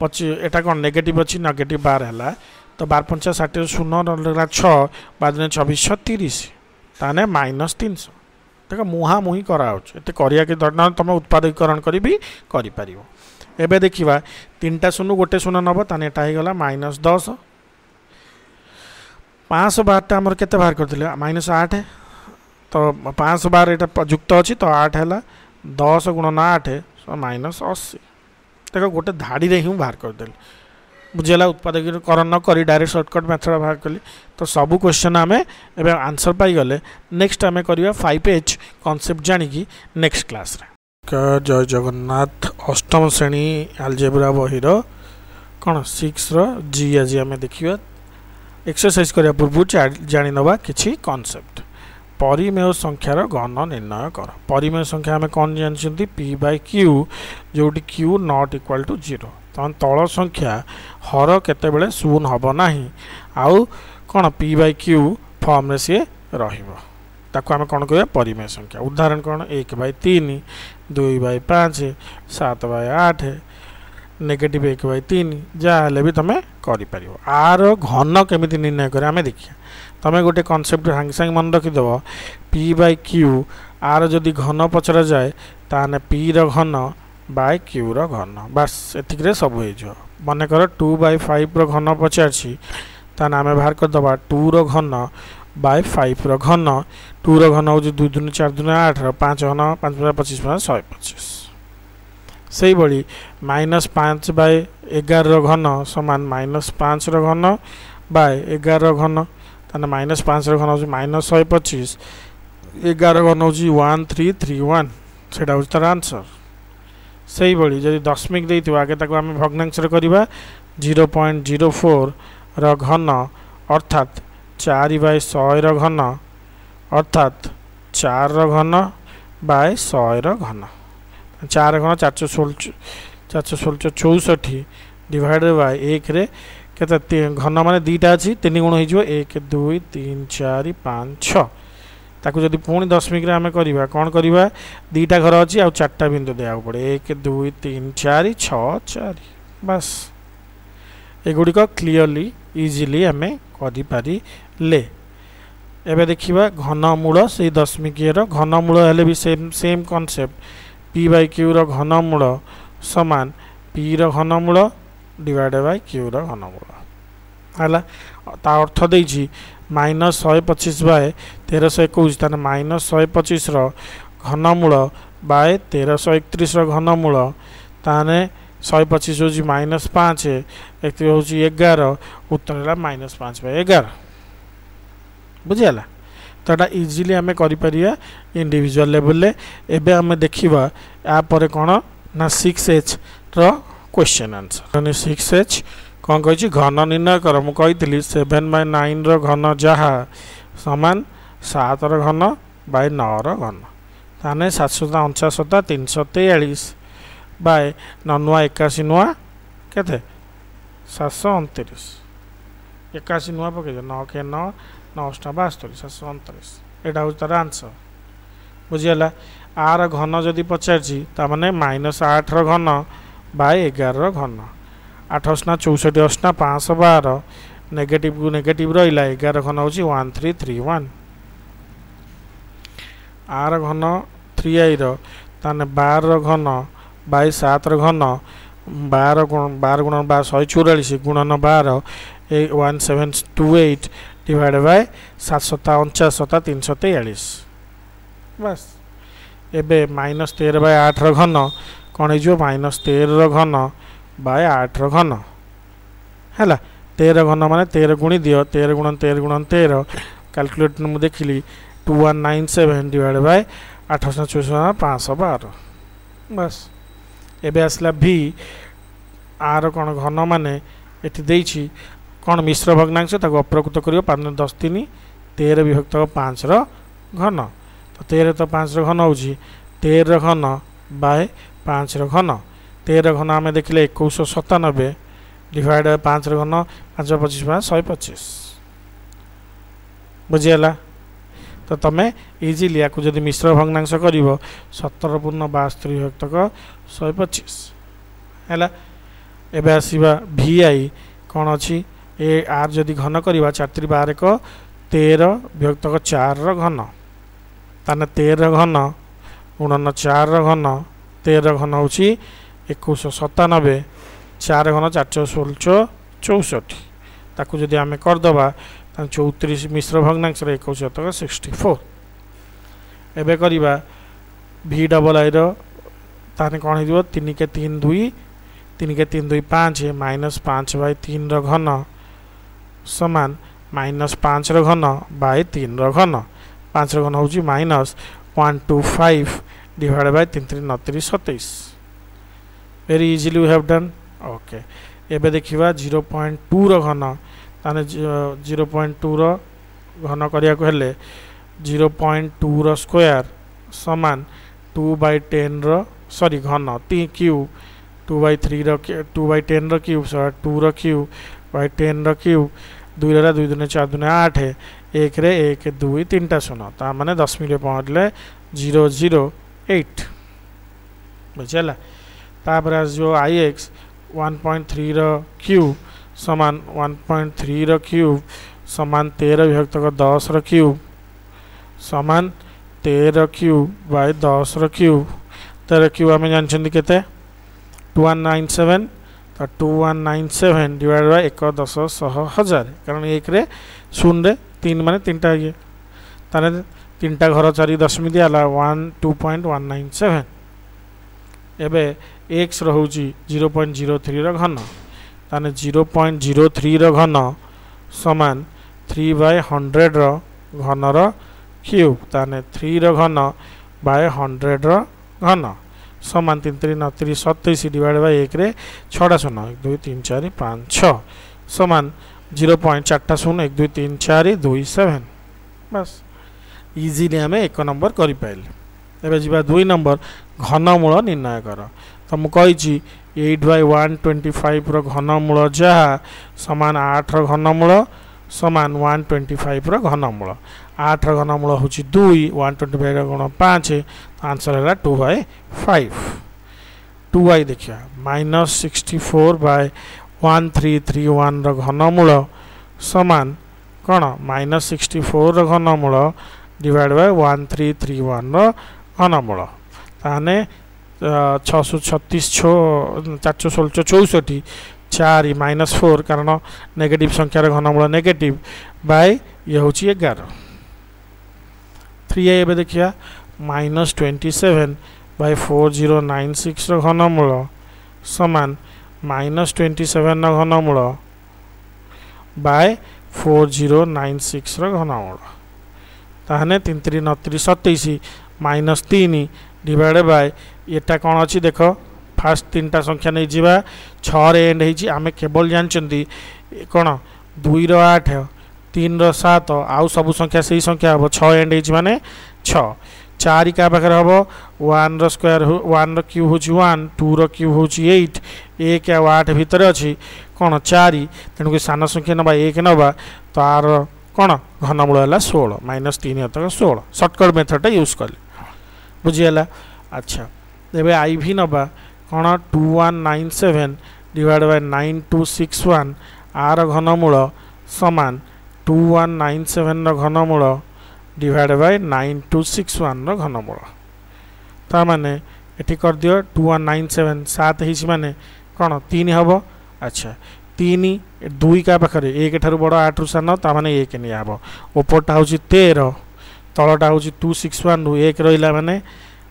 25 एटा कौन नेगेटिव अच्छी नेगेटिव 12 है तो 12 5 60 शून्य रहा 6 बाद 24 30 ताने -300 देख मुहांमुही कराते करिया कि तुम उत्पादकीकरण कर भी कर एबे देखिबा 3टा शून्य गोटे शून्य नब ताने एटा हो गला -10 512 आमर केते बाहर करथिले -8 तो 512 एटा युक्त अच्छी तो 8 है 10 गुणन 8 -80 देख गोटे धाड़ी रे ही बाहर करदेली बुझेगा उत्पादकीकरण न करी डायरेक्ट सर्टकट मेथड बाहर कली तो सबू क्वेश्चन आम एवं आंसर पाईगले नेक्स्ट आम करवा 5H कॉन्सेप्ट जानिकी नेक्स्ट क्लास रे। जय जगन्नाथ अष्टम श्रेणी आलजेब्रा बहिर कौन 6 रो जी आज आम देखा एक्सरसाइज करने पूर्व जानी नवा किछि कॉन्सेप्ट परिमेय संख्यार घन निर्णय कर परिमेय संख्या आम कौन जानते P/Q जोटी Q नॉट इक्वल टू 0 तहन तल संख्या हर केतेबेले शून्य हम ना आउ कौन P/Q फॉर्म रे सी ताको आम कौन कह परिमेय संख्या उदाहरण कौन 1/3 2/5 7/8 नेगेटिव 1/3 जहाँ भी तुम कर आर घन केमी निर्णय कर आम देखिए तुम गोटे कॉन्सेप्ट सांगे सांगे मन रखीदेव P/Q आर जदि घन पचरा जाए ताने P रो घन बाय Q रो घन बास एतिक सब हो मनकर 2/5 रो घन पचार ताने आम बाहर करदे 2 रो घन बाय 5 रो घन 2 रो घन हूँ 2 दूनी 4 दूनी 8 5 घन 5 25 125 से भाई -5/11 रो घन समान -5 रो घन बाय 11 रो घन ताने -5 रो घन हूँ -125 11 घन हूँ 1331 से तार आंसर से भाई जब दशमिक देती आगे आम भग्नांश करवा 0.04 रो घन अर्थात 4/100 रो घन अर्थात 4 रो घन बाय 100 रो घन 4 घन 416 64 डिवाइड बाय 1 रे केते घन माने 2टा अच्छी 3 गुण हो 1 2 3 4 5 6 ताकू जदि पुणी दशमिक आम करवा कौन करवा 2टा घर अच्छी आ 4टा बिंदु देवा पड़े 1 2 3 4 6 4 बस एगुड़िक क्लीयरली इजिली आम करें एबे देखिबा घनमूल से दशमिक घनमूल हेले भी सेम कॉन्सेप्ट P/Q रो घनमूल समान P रो घनमूल डिवाइड बाय Q रो घनमूल है ता अर्थ देछि -125 बाय 1321 ताने -125 रो घनमूल बाय 1331 रो घनमूल ताने 125 हूँ -5 एक हूँ 11 उत्तर है -5/11 बुझीगला तो यहाँ इजिली आम कर इंडिविजुअल लेवल एबे आम देखा यापर कौन ना 6H रो क्वेश्चन आंसर 6H कौन कही घन निर्णय कर मुझे 7/9 रो घन जहाँ सामान 7 रो घन बाय 9 रो घन ताने 749 343 बाय 81 नुआ केते 729 81 नुआ पकड़ 9 के 9 9 72 729 यहाँ हूँ तार आंसर बुझीगला आर घन जदि पचार माने -8 रो घन बाय 11 रो घन 8 ଅଶନା 64 ଅଶନା 512 नेगेटिव को नेगेटिव रहा 11 घन हूँ 1331 आर घन 3i ताने 12 घन बाय 7 घन 12 गुणन 144 गुणन 12 1728 डिवाइड बाय 749 343 बस एबे -13 बाय 8 घन कौन हो -13 घन बाय 8 घन है 13 घन माने 13 गुणी दियो 13 गुणन 13 गुणन 13 कैलकुलेटर मु देखिली 2197 डिवाइड बाय 854 बस एबे आसला भी आर कौन घन माने एठी देइछि कौन मिश्र भग्नांश ताको अप्रकृत करियो 5 10 3 13 विभक्त 5 रो घन तो 13 तो 5 रो घन होउछि 13 घन बाय 5 रो घन 13 घन आमे देखिले 2197 डिवाइड 5 रो घन 5 25 125 बुझियला तो तमे इजीली या जदि मिश्र भग्नांश करिवो 17 पूर्ण 72 विभक्त 125 हैला एबे आसीबा vi कोन अछि ए आर जदि घन करिवा 4 3 12 को 13 विभक्त 4 रो घन ताने 13 घन गुणन 4 रो घन 13 घन होछि 2197 4 घन 416 64 ताकू जदि आमे कर दबा 34 मिश्र भग्नांश 2164 एबे करिवा v डबल आई रो ताने कोन हिदिबो 3 के 3 2 3 के 3 2 5 -5 बाय 3 रो घन समान -5 रो घन बाय 3 रो घन 5 रो घन होउची -125 divide by 3 3 9 3 27 very easily we have done okay एबे देखिबा 0.2 रो घन ताने 0.2 रो घन करिया को हेले 0.2 रो स्क्वायर समान 2 बाय 10 रो सॉरी घन टी क्यूब 2 बाय 3 रो 2 बाय 10 रो क्यूब 2 रो क्यूब बाय 10 रो क्यूब 2 रे 2 दुने 4 दुने 8 1 रे 1 2 3 टा सुनो ता माने 10 मिले पहुंचले 008 बुझला तापर जो ix 1.3 रो क्यूब समान 1.3 रो क्यूब समान 13 विभक्त 10 रो क्यूब समान 13 क्यूब बाय 10 रो क्यूब 13 क्यूब हमें जानछन केते 2197 तो 2197 डिवाइड बाय 1 10 100 हजार कारण 1 रे 0 रे 3 माने 3 टा ये ताने 3 टा घर 4 दशमी दियाला 2.197 एबे x रहउची 0.03 रो घन ताने 0.03 रो घन समान 3 बाय 100 रो घन रो क्यूब ताने 3 रो घन बाय 100 रो घन समान 3 3 9 3 27 डिवाइड बाय 1 रे 6 टा 0 1 2 3 4 5 6 समान 0.4 1 2 3 4 2 7 बस इजीली हमें 1 नंबर करि पाइले एबे जिबा 2 नंबर घनमूल निर्णय कर तो मु कहिछि 8 बाय 125 रो घनमूल जहा समान 8 रो घनमूल समान 125 रो घनमूल 8 रो घनमूल होछि 2 125 रो गुण 5 आंसर है 2 बाय 5 2i देखिया -64 बाय 1331 रो घनमूल समान कोन -64 रो घनमूल डिवाइड बाय 1331 रो घनमूल ताने 636 464 4 -4 कारण नेगेटिव संख्यार घनमूल नेगेटिव बाय ये होची 11 3 एबे देखिया -27 बाय 4096 रो घनमूल समान -27 रो घनमूल बाय 4096 रो घनमूल ताहने 3 3 9 3 27 -3 डिवाइड बाय एटा कोन अछि देखो फास्ट 3 टा संख्या नै जिबा 6 रे एंड हेछि आमे केवल जानचंदी कोन 2 रो 8 3 रो 7 आउ सब संख्या सही संख्या हबो 6 एंड हेछि माने 6 4 का बखर हबो 1 रो स्क्वायर 1 रो क्यूब होछि 1 2 रो क्यूब होछि 8 1 आ 8 भीतर अछि कोन 4 तनु के सान संख्या नबा 1 नबा तार कोन घनमूल हला 16 -3 तक 16 शॉर्टकट मेथड यूज करले बुझियला अच्छा एबे आई भी नबा कोन 2197 डिवाइड बाय 9261 आर घनमूल समान 2197 घनमूल डिवाइड बाय 9261 घनमूल ता माने एठी कर दियो 2197 7 हिच माने कोन 3 हबो अच्छा 3 2 का पाखरे 1 ठारू बड़ 8 रु सान ता माने 1 नि आबो ऊपरटा होची 13 तळटा होची 261 रु 1 रहिला माने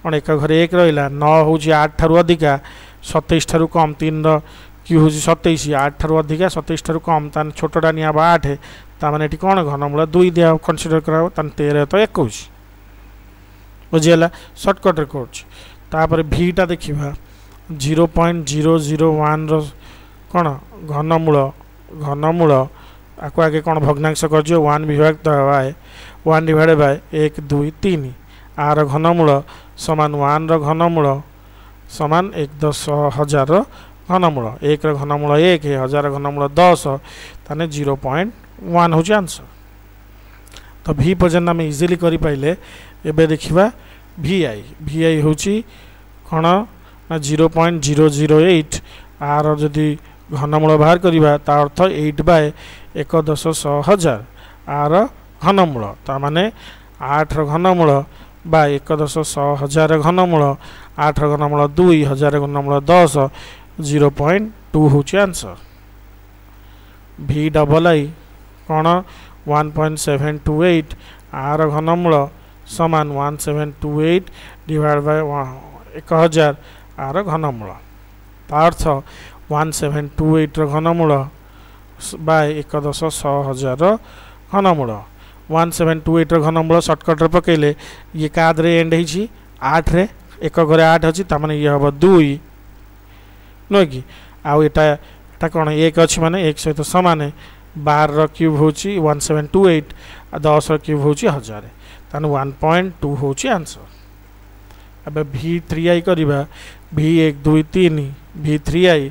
कोन एक घरे 1 रहिला 9 होची 8 ठारू अधिका 27 ठारू कम 3 रो क्यू होची 27 8 ठारू अधिका 27 ठारू कम तान छोटटा नि आबो 8 ता माने एठी कोन घनमूल 2 दिया कंसीडर कराओ तान 13 तो 21 बुझियला शॉर्टकट रे कोच तापर v टा देखिबा 0.001 रो कोन घनमूल आको आगे कोन भग्नांश कर जो 1 विभाग दबाए 1 डिवाइड बाय 1 2 3 आर घनमूल समान 1 रो घनमूल समान 1/10,000 रो घनमूल 1 रो घनमूल 1 1000 घनमूल 10 ताने 0.1 हो आंसर तो v पर्यंत हम इजीली करि पाइले एबे देखिबा vi होची कोन 0.008 आर जदि घनमूल बाहर करिबा ता अर्थ 8/1/10,000 आर घनमूल ता माने 8 रो घनमूल बा 1/10,000 घनमूल 8 रो घनमूल 2 1000 घनमूल 10 0.2 होची आंसर v डबल आई कोन 1.728 आर घनमूल समान 1728 डिवाइड बाय 1000 आर घनमूल ता अर्थ 1728 रो घनमूल बाय 1/10,000 घनमूल 1728 रो घनमूल शॉर्टकट रे पकेले ये काद रे एंड हिची 8 रे एक घरे 8 अछि ता माने ये हबो 2 नो कि आ एटा कोन 1 अछि माने 1 सहित समान 12 रो क्यूब होची 1728 आ 10 रो क्यूब होची 1000 ताने 1.2 होची आंसर अब v3i करिबा v1 2 3 v3i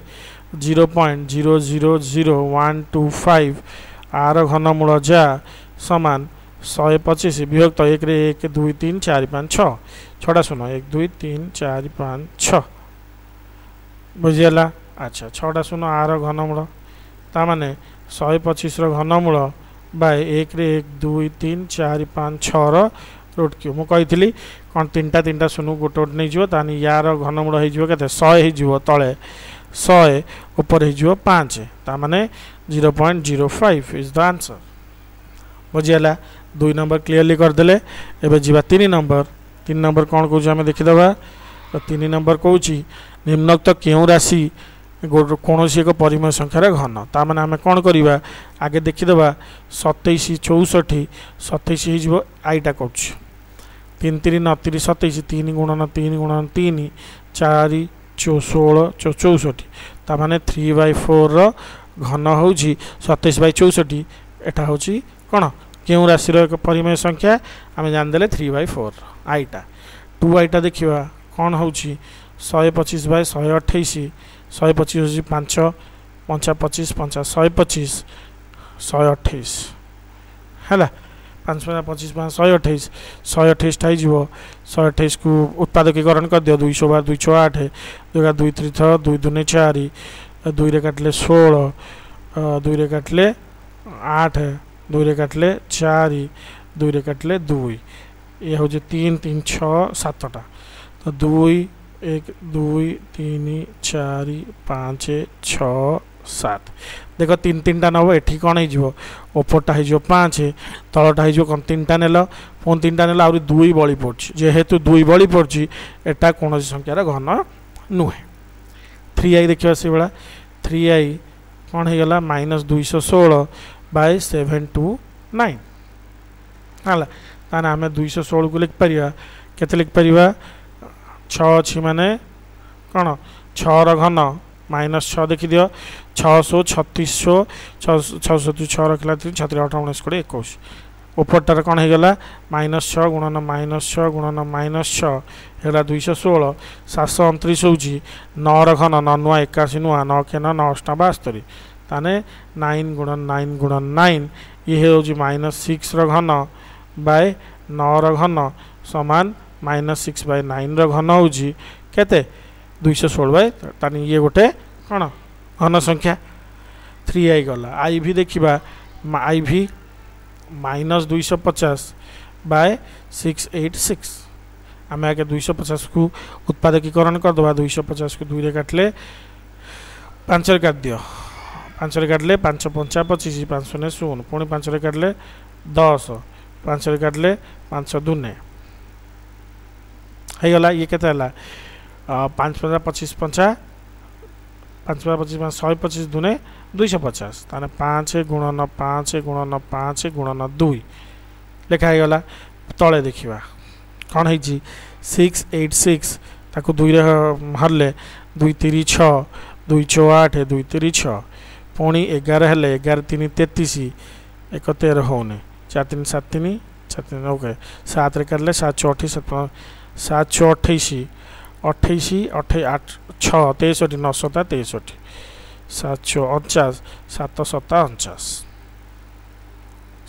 0.000125 आर घनमूल जा समान 125 विभक्त 1 रे 1 2 3 4 5 6 छटा सुनो 1 2 3 4 5 6 बुझियला अच्छा छटा सुनो आर घनमूल ता माने 125 रो घनमूल बाय 1 रे 1 2 3 4 5 6 रो रूट क्यू मु कहितली कोन तीनटा सुनु गोटे गोटे नै जिवो तानी यार घनमूल हे जिवो केते 100 हे जिवो तळे 100 ऊपर हे जिवो 5 ता माने 0.05 इज द आंसर बुझियला 2 नंबर क्लियरली कर देले एबे जिबा 3 नंबर कोन कहू हम देखि दबा तो 3 नंबर कहूची निम्नोक्त केउ राशि कौनसी एक परिमेय संख्यार घन ता माने आमे कोन करिबा आगे देखि दबा 27 64 27 हो आईटा कहूची 3 3 9 3 27 3 गुणन 3 गुणन 3 4 16 64 ता माने 3/4 रो घन होउची 27/64 एटा होउची कोन केउ राशि रो एक परिमेय संख्या आमे जान देले 3/4 आईटा 2 आईटा देखिबा कोन होउची 125/128 125 होची 5 55 5 125 128 हैला 5 25 128 128 थाई जीवो 128 को उत्पादकीकरण कर दियो 200 बार 208 2 2 3 थ 2 2 4 2 रे काटले 16 2 रे काटले 8 2 रे काटले 4 2 रे काटले 2 ये हो जे 3 3 6 7 टा तो 2 1 2 3 4 5 6 7 देखो 3 टा नब एठी कोन हे जिवो ओपरटा हे जिवो 5 तळटा हे जिवो कोन 3 टा नेलो फोन 3 टा नेलो आउरी 2 बळी पड़छि जेहेतु 2 बळी पड़छि एटा कोनोसी संख्यार घन नुहे 3i देखियो से बेला 3i कोन हे गेला -216 बाय 729 हला ताने हमें 216 को लिख परिबा केते लिख परिबा 6 अछि माने कोन 6 रो घन -6 देखि दियो 600 3600 606 रखला 3 6 8 19 कोड़े 21 ऊपरटार कोन हे गेला -6 गुणन -6 गुणन -6 हेला 216 729 होउची 9 रो घन 9 नुआ 81 नुआ 9 के 9 9 72 ताने 9 गुणन 9 गुणन 9 ये होउची -6 रो घन बाय 9 रो घन समान -6/9 रो घन होउची केते 216 बाय तानी ये गोटे कोन घन संख्या 3i गला आई भी देखा आई भी माइनस 250 बाय 686 आम आगे 250 को उत्पादकीकरण करदे 250 को 2 रे काटले 5 रे काट दियो 5 रे काटले 5 5 25 5 ने 0 पुणी 5 रे काटले 10 5 रे काटले 5 2 है गला ये केते हला 5 5 25 5 5 25 125 दुने 250 ताने 5 गुणन 5 गुणन 5 गुणन 2 लिखा गला तले देखिबा कौन है 686 ताको 2 रे हरले 2 3 6 2 4 8 2 3 6 पुणी 11 हेले 11 3 33 1 13 होने 4 3 7 3 7 3 ओके 7 रे करले 7 4 28 7 4 28 28 8 6 63 9 7 63 7 49 7 7 49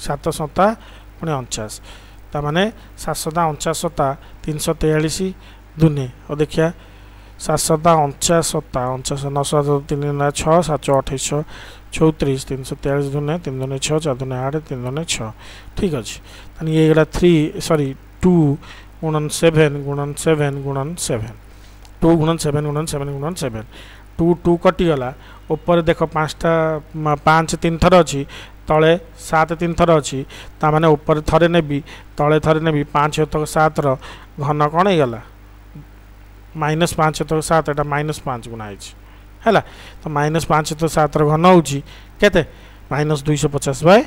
7 7 पुणी 49 ताने 7 7 49 343 दुने और देखिया 7 7 49 49 9 7 3 6 7 28 34 343 दुने 3 दुने 6 4 दुने 8 3 दुने 6 ठीक अच्छे ताने ये गला 3 सॉरी 2 गुणन 7 गुणन 7 गुणन 7 2 गुणन 7 गुणन 7 गुणन 7 2 2 कटि गला ऊपर देख 5टा 5 3 थर अच्छी तले 7 3 थर अच्छी ताने ऊपर थरे नेबी तले थरे नेबी 5 तक 7 रो घन कौन हो गला -5 तक 7 एटा -5 गुणा है तो -5 तो 7 रो घन हो केते -250 बाय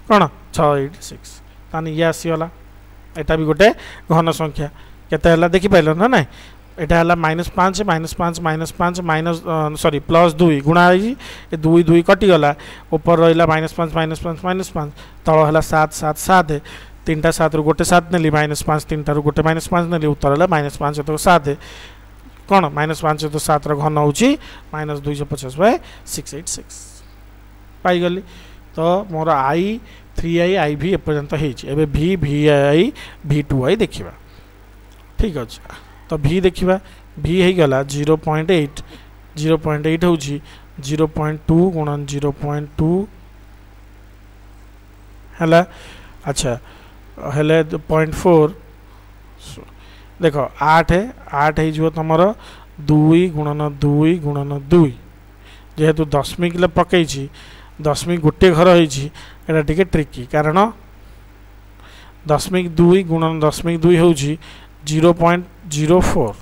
कौन 686 ताने ये आसीगला एटा भी गोटे घन संख्या केते हला देखि पाइल ना ना एटा हला -5 -5 -5 माइनस सॉरी +2 गुणा है 2 2 कटि गला ऊपर रहिला -5 -5 तळ हला 7 7 7 3टा 7 रु गोटे 7 नेली -5 3टा रु गोटे -5 नेली उत्तर हला -5 तो 7 कौन -5 तो 7 रो घन होची -250 बाय 686 पाई गली तो मोर आई 3i आई भी एपर्यंत होइछि एबे v vi v2i देखिबा ठीक अछि तो v देखिबा v हे गला 0.8 0.8 होची 0.2 गुणन 0.2 हला अच्छा हेले 0.4 देखो 8 है 8 है जो तमर 2 गुणन 2 गुणन 2 जेहेतु दशमिक ले पकईछि दशमिक गोटे घर होइछि एटा टिके ट्रिकी कारण दशमिक 2 गुणन दशमिक 2 होउछि 0.04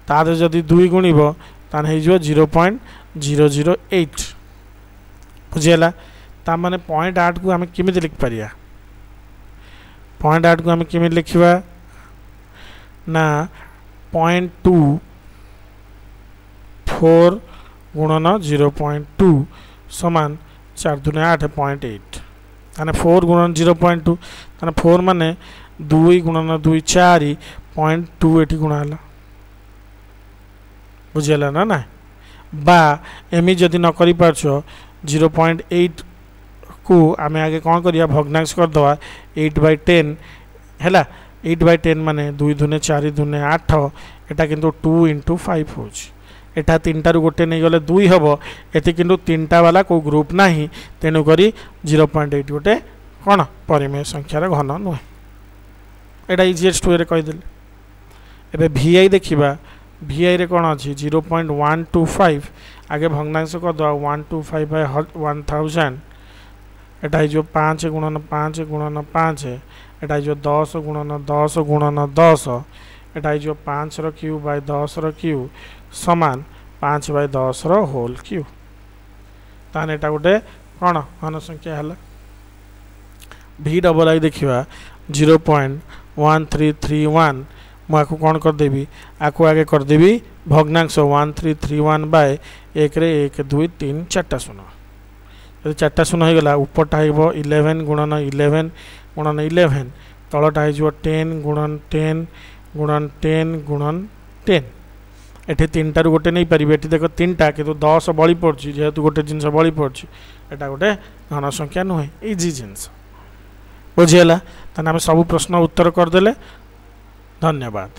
तादे जदि 2 गुणिबो तान हे जो 0.008 बुझेला ता माने 0.8 को हमें किमिति लिख परिया 0.8 को हमें किमिति लिखिबा ना 0.24 गुणन 0.2 समान 4 दुने 8.8 ताने 4 गुणन 0.2 ताने 4 माने 2 गुणन 2 4.2 एटी गुणा हला बुझेला ना ना बा एमी जदि न करि पारछो 0.8 को आमे आगे कौन करिया भग्नांश कर दवा 8/10 हैला 8/10 माने 2 दुने 4 दुने 8 एटा किंतु 2 × 5 होची एटा 3टा रु गोटे नहीं गले 2 हबो एति किंतु 3टा वाला को ग्रुप नाही तेनु करी 0.8 गोटे कोन परिमेय संख्या रे घन नुहे एटा इजीएस्ट वे रे कहि देले एबे vi देखिबा vi रे कोन अछि 0.125 आगे भग्नांश कर दवा 125 बाय 1000 एटा जो 5 गुणन 5 गुणन 5 एटा जो 10 गुणन 10 गुणन 10 एटा जो 5 रो क्यूब बाय 10 रो क्यूब समान 5/10 रो होल क्यूब ताने एटा गोटे कोन घन संख्या हला v डबल आई देखिबा 0.1331 मु आकु कोन कर देबी आकु आगे कर देबी भग्नांश 1331 बाय 1 रे 1 2 3 4टा शून्य यदि 4टा शून्य हो गला ऊपरटा आइबो 11 गुणन 11 गुणन 11 तळटा आइजो 10 गुणन 10 गुणन 10 गुणन 10 एठी 3टा रु गोटे नहीं परिबे एठी देखो 3टा किंतु 10 बळी पड़छि जेहेतु गोटे जिंस बळी पड़छि एटा गोटे घन संख्या नुहे इजी जिंस बुझियला तने हम सब प्रश्न उत्तर कर देले धन्यवाद।